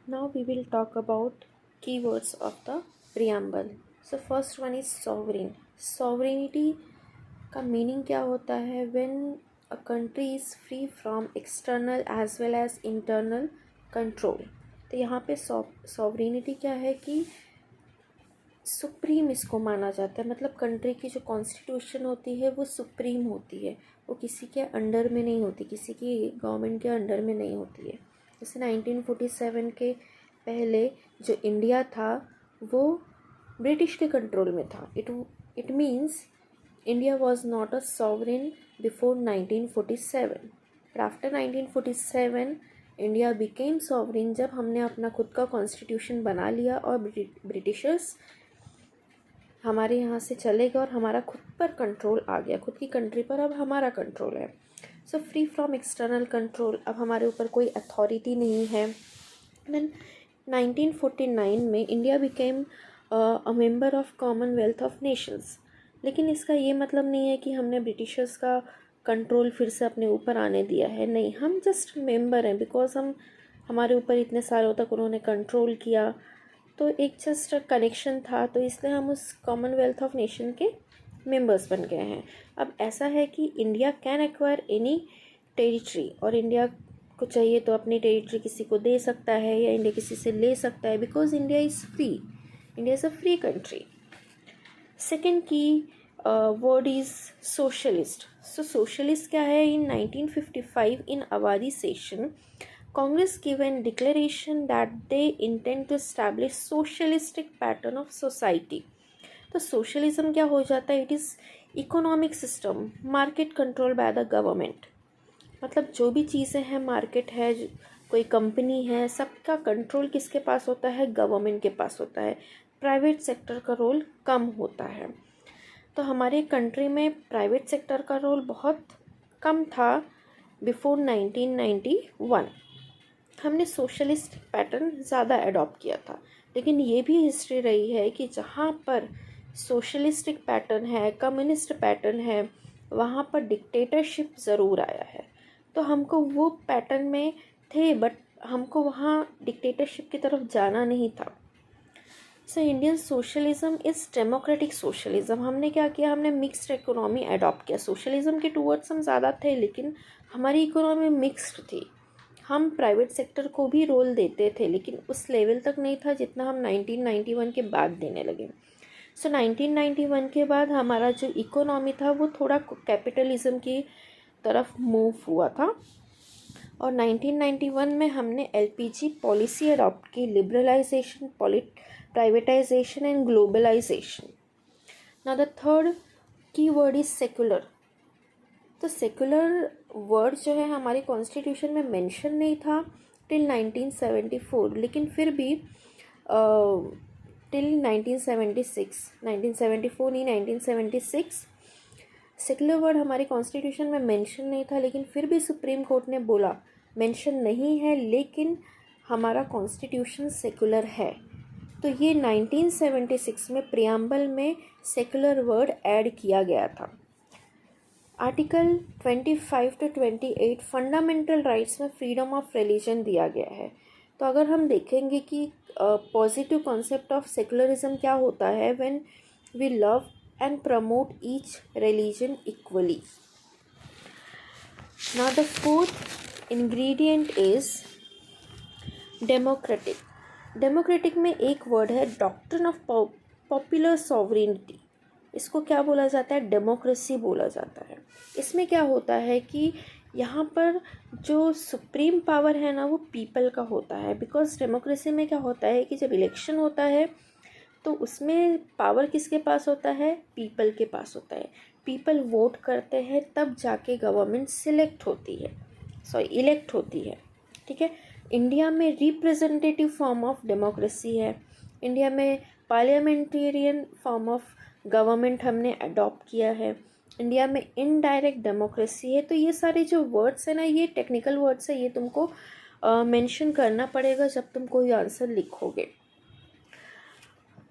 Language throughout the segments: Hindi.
Now we will talk about keywords of the preamble. So first one is sovereign. Sovereignty का मीनिंग क्या होता है? When a country is free from external as well as internal control. तो यहाँ पे sovereignty क्या है कि सुप्रीम इसको माना जाता है, मतलब कंट्री की जो कॉन्स्टिट्यूशन होती है वो सुप्रीम होती है, वो किसी के अंडर में नहीं होती, किसी की गवर्नमेंट के अंडर में नहीं होती है। जैसे 1947 के पहले जो इंडिया था वो ब्रिटिश के कंट्रोल में था। It means India was not a sovereign before 1947, but after 1947 India became sovereign जब हमने अपना खुद का कॉन्स्टिट्यूशन बना लिया और ब्रिटिशर्स हमारे यहाँ से चले गए और हमारा खुद पर कंट्रोल आ गया, खुद की कंट्री पर अब हमारा कंट्रोल है। So free from external control, अब हमारे ऊपर कोई अथॉरिटी नहीं है। देन 1949 में India became a member of Commonwealth of Nations. लेकिन इसका ये मतलब नहीं है कि हमने ब्रिटिशर्स का कंट्रोल फिर से अपने ऊपर आने दिया है, नहीं, हम जस्ट मेंबर हैं बिकॉज हमारे ऊपर इतने सालों तक उन्होंने कंट्रोल किया, तो एक जस्ट कनेक्शन था, तो इसलिए हम उस कॉमनवेल्थ ऑफ नेशन के मेंबर्स बन गए हैं। अब ऐसा है कि India can acquire any territory, और इंडिया को चाहिए तो अपनी टेरिटरी किसी को दे सकता है या इंडिया किसी से ले सकता है, because India is free, India is a free country. Second की word is socialist. So socialist क्या है? In 1955 in Avadi session Congress given declaration that they intend to establish socialistic pattern of society. तो सोशलिज्म क्या हो जाता है? It is economic system market control by the government. मतलब जो भी चीज़ें हैं, मार्केट है, कोई कंपनी है, सबका कंट्रोल किसके पास होता है? गवर्नमेंट के पास होता है। प्राइवेट सेक्टर का रोल कम होता है। तो हमारे कंट्री में प्राइवेट सेक्टर का रोल बहुत कम था बिफोर 1991। हमने सोशलिस्ट पैटर्न ज़्यादा अडॉप्ट किया था, लेकिन ये भी हिस्ट्री रही है कि जहाँ पर सोशलिस्टिक पैटर्न है, कम्युनिस्ट पैटर्न है, वहाँ पर डिक्टेटरशिप ज़रूर आया है। तो हमको वो पैटर्न में थे, बट हमको वहाँ डिक्टेटरशिप की तरफ जाना नहीं था। So Indian socialism is democratic socialism. हमने क्या किया? हमने मिक्स्ड इकोनॉमी अडॉप्ट किया। सोशलिज्म के टूवर्ड्स हम ज़्यादा थे, लेकिन हमारी इकोनॉमी मिक्स्ड थी। हम प्राइवेट सेक्टर को भी रोल देते थे, लेकिन उस लेवल तक नहीं था जितना हम 1991 के बाद देने लगे। सो 1991 के बाद हमारा जो इकोनॉमी था वो थोड़ा कैपिटलिज्म की तरफ मूव हुआ था, और 1991 में हमने एलपीजी पॉलिसी अडॉप्ट की, liberalisation, privatisation and globalisation. Now the third की वर्ड इज सेकुलर। तो सेकुलर वर्ड जो है हमारी कॉन्स्टिट्यूशन में मेंशन नहीं था टिल 1974, लेकिन फिर भी टिल 1974 नहीं, 1976 सेकुलर वर्ड हमारी कॉन्स्टिट्यूशन में मेंशन नहीं था, लेकिन फिर भी सुप्रीम कोर्ट ने बोला मेंशन नहीं है, लेकिन हमारा कॉन्स्टिट्यूशन सेकुलर है। तो ये 1976 में प्रियम्बल में सेकुलर वर्ड ऐड किया गया था। आर्टिकल 25 to 28 फंडामेंटल राइट्स में फ्रीडम ऑफ रिलीजन दिया गया है। तो अगर हम देखेंगे कि पॉजिटिव कॉन्सेप्ट ऑफ सेकुलरिज्म क्या होता है? When we love and promote each religion equally. Now the fourth ingredient is democratic. Democratic में एक वर्ड है डॉक्ट्रिन ऑफ पॉपुलर सॉवरेनिटी। इसको क्या बोला जाता है? डेमोक्रेसी बोला जाता है। इसमें क्या होता है कि यहाँ पर जो सुप्रीम पावर है ना, वो पीपल का होता है। बिकॉज डेमोक्रेसी में क्या होता है कि जब इलेक्शन होता है तो उसमें पावर किसके पास होता है? पीपल के पास होता है। पीपल वोट करते हैं, तब जाके गवर्नमेंट इलेक्ट होती है। ठीक है। इंडिया में रिप्रेजेंटेटिव फॉर्म ऑफ डेमोक्रेसी है। इंडिया में पार्लियामेंटेरियन फॉर्म ऑफ गवर्नमेंट हमने अडॉप्ट किया है। इंडिया में इनडायरेक्ट डेमोक्रेसी है। तो ये सारे जो वर्ड्स हैं ना, ये टेक्निकल वर्ड्स है, ये तुमको मेंशन करना पड़ेगा जब तुम कोई आंसर लिखोगे।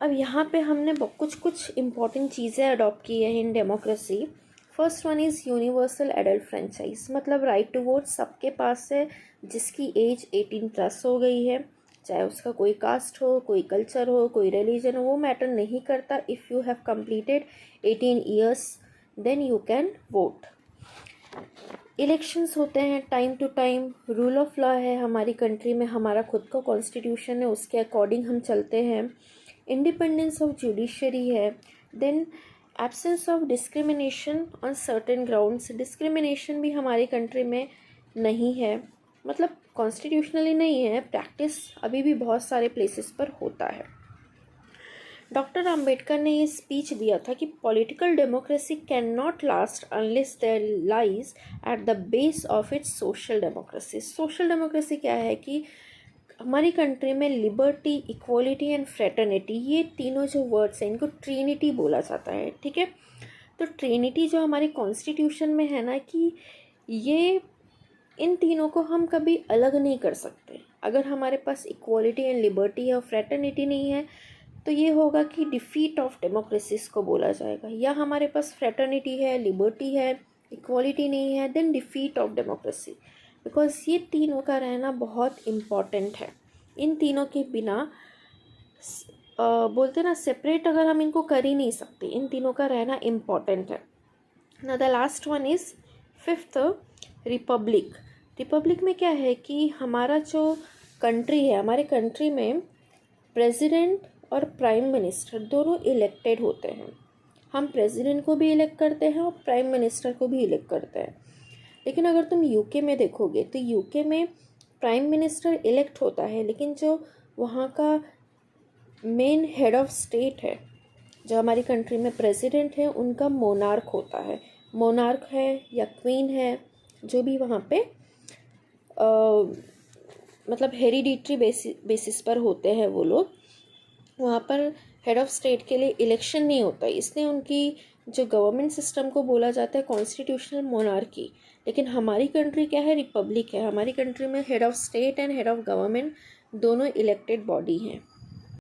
अब यहाँ पे हमने कुछ इम्पॉर्टेंट चीज़ें अडॉप्ट की है in democracy. First one is universal adult franchise, मतलब राइट टू वोट सबके पास है जिसकी एज 18+ हो गई है। चाहे उसका कोई कास्ट हो, कोई कल्चर हो, कोई रिलीजन हो, वो मैटर नहीं करता. If you have completed 18 years then you can vote. Elections होते हैं time to time. Rule of law है हमारी कंट्री में, हमारा खुद का कॉन्स्टिट्यूशन है, उसके अकॉर्डिंग हम चलते हैं. इंडिपेंडेंस ऑफ जुडिशरी है. Then absence of discrimination on certain grounds. Discrimination भी हमारी कंट्री में नहीं है, मतलब कॉन्स्टिट्यूशनली नहीं है, प्रैक्टिस अभी भी बहुत सारे प्लेसेस पर होता है. डॉक्टर अंबेडकर ने ये स्पीच दिया था कि political democracy can not last unless there lies at the base of its social democracy. Social democracy क्या है कि हमारी कंट्री में लिबर्टी, इक्वलिटी एंड फ्रेटर्निटी, ये तीनों जो वर्ड्स हैं इनको ट्रिनिटी बोला जाता है. ठीक है, तो ट्रिनिटी जो हमारे कॉन्स्टिट्यूशन में है ना, कि ये इन तीनों को हम कभी अलग नहीं कर सकते. अगर हमारे पास इक्वलिटी एंड लिबर्टी है और फ्रेटर्निटी नहीं है तो ये होगा कि डिफीट ऑफ डेमोक्रेसीज को बोला जाएगा. या हमारे पास फ्रेटर्निटी है, लिबर्टी है, इक्वलिटी नहीं है, then defeat of democracy. Because ये तीनों का रहना बहुत इम्पॉर्टेंट है. इन तीनों के बिना बोलते ना सेपरेट अगर हम इनको कर ही नहीं सकते. इन तीनों का रहना इम्पॉर्टेंट है. ना the last one is fifth, Republic. Republic में क्या है कि हमारा जो कंट्री है, हमारे कंट्री में प्रेसिडेंट और प्राइम मिनिस्टर दोनों इलेक्टेड होते हैं. हम प्रेसिडेंट को भी इलेक्ट करते हैं और प्राइम मिनिस्टर को भी इलेक्ट करते हैं. लेकिन अगर तुम यूके में देखोगे तो यूके में प्राइम मिनिस्टर इलेक्ट होता है, लेकिन जो वहाँ का मेन हेड ऑफ स्टेट है, जो हमारी कंट्री में प्रेसिडेंट है, उनका मोनार्क होता है. मोनार्क है या क्वीन है, जो भी वहाँ पे मतलब हेरिडिटरी बेसिस पर होते हैं वो लोग, वहाँ पर हेड ऑफ स्टेट के लिए इलेक्शन नहीं होता. इसलिए उनकी जो गवर्नमेंट सिस्टम को बोला जाता है कॉन्स्टिट्यूशनल मोनार्की. लेकिन हमारी कंट्री क्या है, रिपब्लिक है. हमारी कंट्री में head of state and head of government दोनों इलेक्टेड बॉडी हैं.